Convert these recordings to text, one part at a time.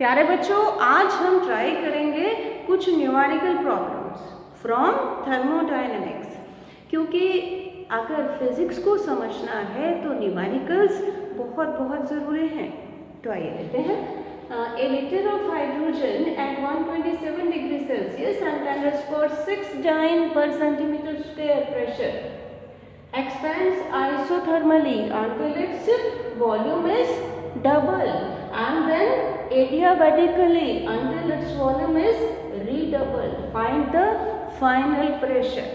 प्यारे बच्चों, आज हम ट्राई करेंगे कुछ न्यूमेरिकल प्रॉब्लम्स फ्रॉम थर्मोडायनेमिक्स, क्योंकि अगर फिजिक्स को समझना है तो न्यूमेरिकल्स बहुत ज़रूरी हैं। तो आइए लेते हैं। A liter of hydrogen at 127 degree Celsius and 10⁻⁶ dyne per centimeter square pressure expands isothermally until its volume is double and then adiabatically until its volume is redouble. Find the final pressure.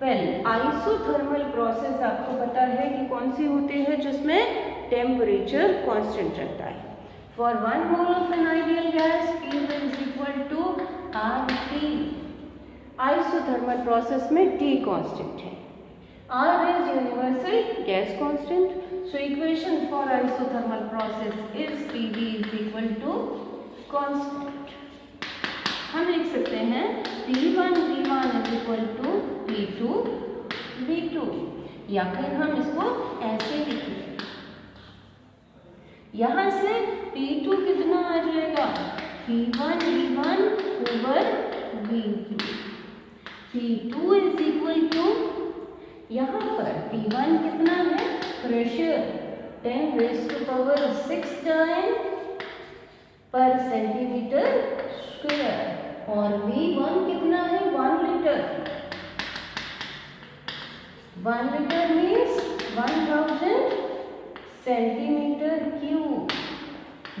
Well, isothermal process आपको पता है कि कौन सी होती है जिसमें temperature constant रहता है। For 1 mole of an ideal gas, P is equal to RT. Isothermal process में T कांस्टेंट है। R is universal gas constant. So equation for isothermal process is Pv is equal to constant. हम लिख सकते हैं P1 V1 is equal to P2 V2, या फिर हम इसको ऐसे लिखें। यहाँ से P2 कितना आ जाएगा? P1 V1 over V2. P2 is equal to, यहाँ पर P1 कितना है? Pressure 10⁻⁶ dyne per centimeter square, और V1 कितना है? 1 litre. 1 litre means 1000 centimetre cube.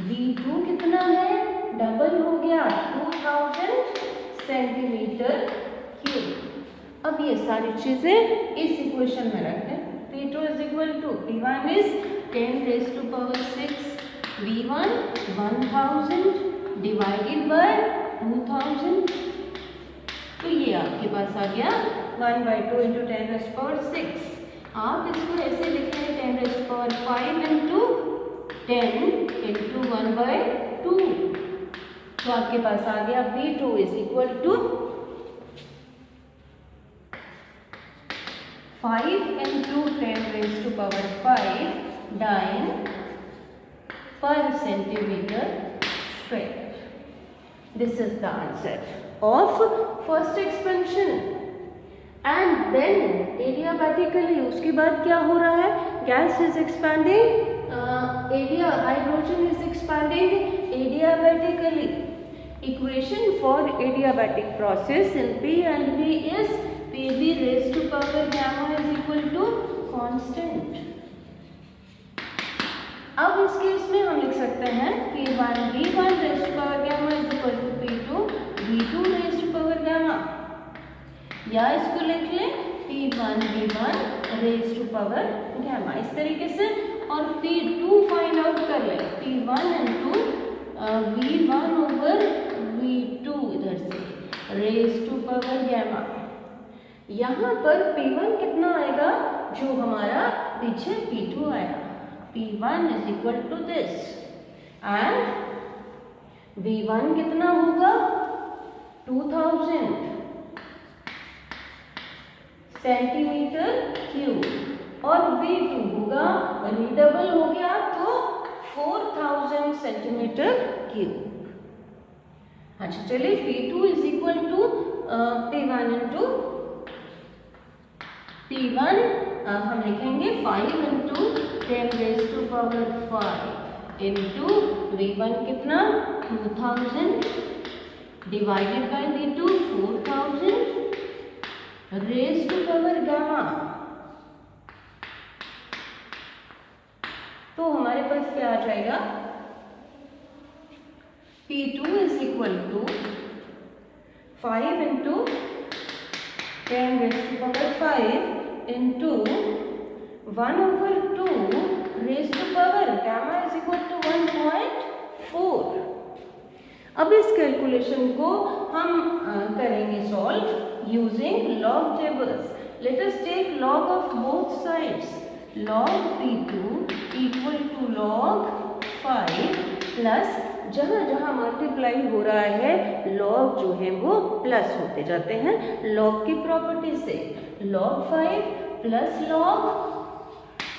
V2 कितना है? डबल हो गया, 2000 सेंटीमीटर क्यूब। अब ये सारी चीजें इस इक्वेशन में रखें। P2 is equal to P1 is 10⁻⁶, V1 1000 divided by 2000, तो ये आपके पास आ गया 1/2 × 10⁻⁶। आप इसको ऐसे लिखें 10⁵ इंटू 10 इंटू 1/2, तो आपके पास आ गया P2 is equal to 5 into 10⁵ dyne per centimeter square. This is the answer of first expansion. And then adiabatically, उसके बाद क्या हो रहा है? Gas is expanding, hydrogen is expanding adiabatically. Equation for adiabatic process in P and V is Pv raised to power gamma is equal to constant. अब इस case में हम लिख सकते हैं P1 V1 raised to power gamma is equal to P2 V2 raised to power gamma, या इसको लिख लें P1 V1 raised to power gamma इस तरीके से, और P2 फाइंड आउट कर लें P1 into V1 over V2 इधर से raised to power gamma। यहाँ पर P1 कितना आएगा? जो हमारा पीछे P2 आया, P1 is equal to this, and V1 कितना होगा? 2000 सेंटीमीटर क्यूब, और V2 होगा, रिडबल हो गया तो 4000 सेंटीमीटर क्यूब। अच्छा चलिए, P2 is equal to P1 into P1 हम लिखेंगे 5 into 10⁵ into V1 कितना? 2000 divided by V2 4000 raised to power gamma। तो हमारे पास क्या आ जाएगा? P2 is equal to 5 into 10⁵ into 1/2 raised to power gamma is equal to 1.4। अब इस कैलकुलेशन को हम करेंगे solve using log tables. Let us take log of both sides. log P2 equal to log 5 plus जहाँ जहाँ multiply हो रहा है लॉग जो है वो प्लस होते जाते हैं लॉग की प्रॉपर्टी से। log 5 plus log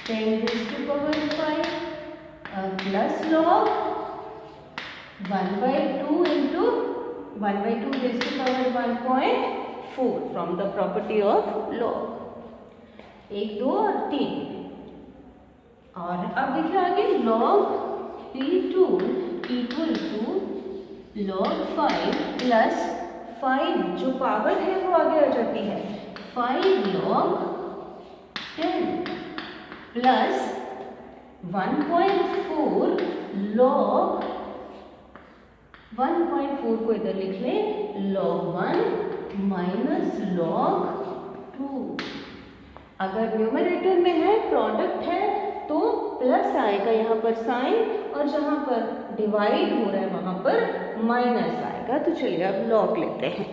10⁵ plus log 1/2 into 1/2 raised to power 1.4 from the property of log. 1, 2 और 3. और अब देखिए आगे log P2 equal to log 5 plus 5 जो पावर है वो आगे आ जाती है 5 log 10 plus 1.4 log 1.4 को इधर लिख लें log 1 माइनस log 2. अगर न्यूमरेटर में है प्रोडक्ट है तो प्लस आएगा यहाँ पर साइन और जहाँ पर डिवाइड हो रहा है वहाँ पर माइनस आएगा. तो चलिए अब लॉग लेते हैं.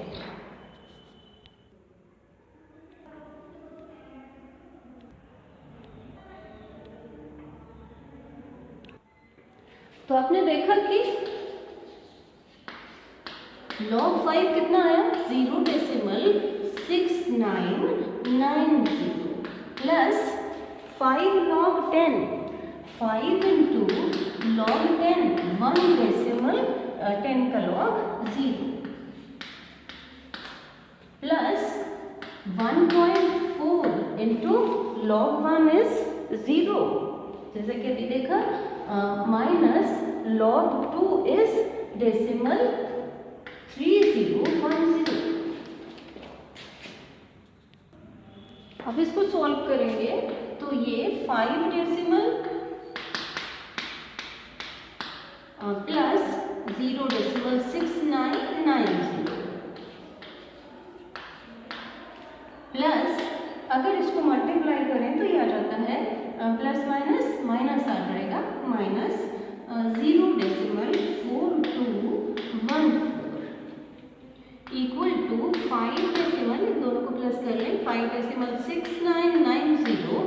तो आपने देखा कि log 5 कितना आया 0.6990 प्लस 5 log 10 5 into log 10 1.10 का log 0 plus 1.4 into log 1 is 0 जैसे कि अभी देखा माइनस log 2 is decimal 3010. अब इसको सॉल्व करेंगे तो ये 5 डेसिमल प्लस 0.6990 प्लस अगर इसको मल्टीप्लाई करें तो ये आ जाता है प्लस माइनस माइनस आ जाएगा माइनस 0.4214 इक्वल टू 5 डेसिमल इन दोनों को प्लस कर लें 5.6990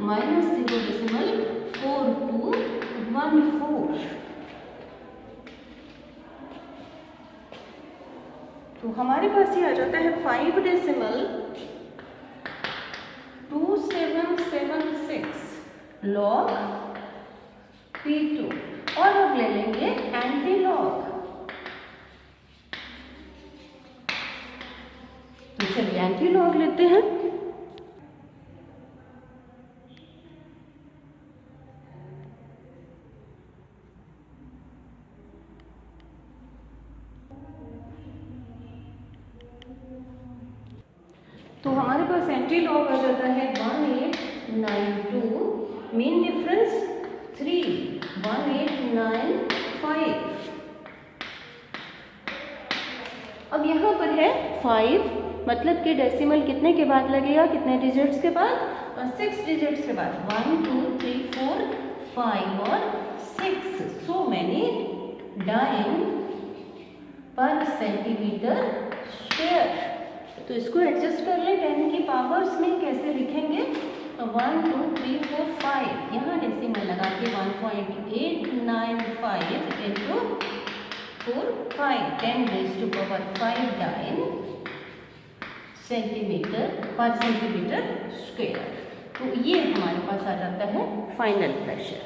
माइनस 0.4214. तो हमारे पास ये आ जाता है 5.2776 log P2 और अब ले लेंगे एंटी लॉग. तो चलिए एंटी लॉग लेते हैं. तो हमारे पास एंटी लॉग आ जाता है 1892 मीन डिफरेंस 3 1895. अब यहाँ पर है 5 मतलब कि डेसिमल कितने के बाद लगेगा कितने डिजिट्स के बाद 6 डिजिट्स के बाद 1 2 3 4 5 और 6. सो मैनी डाइन पर सेंटीमीटर स्क्वायर. तो इसको एडजस्ट कर लें 10 की पावर्स में कैसे लिखेंगे 1 2 3 4 5 यहाँ डेसिमल लगा के 1.895 into 4 5 10 raised to power 5 dyne centimetre पर सेंटीमीटर स्क्वायर. तो ये हमारे पास आ जाता है फाइनल प्रेशर.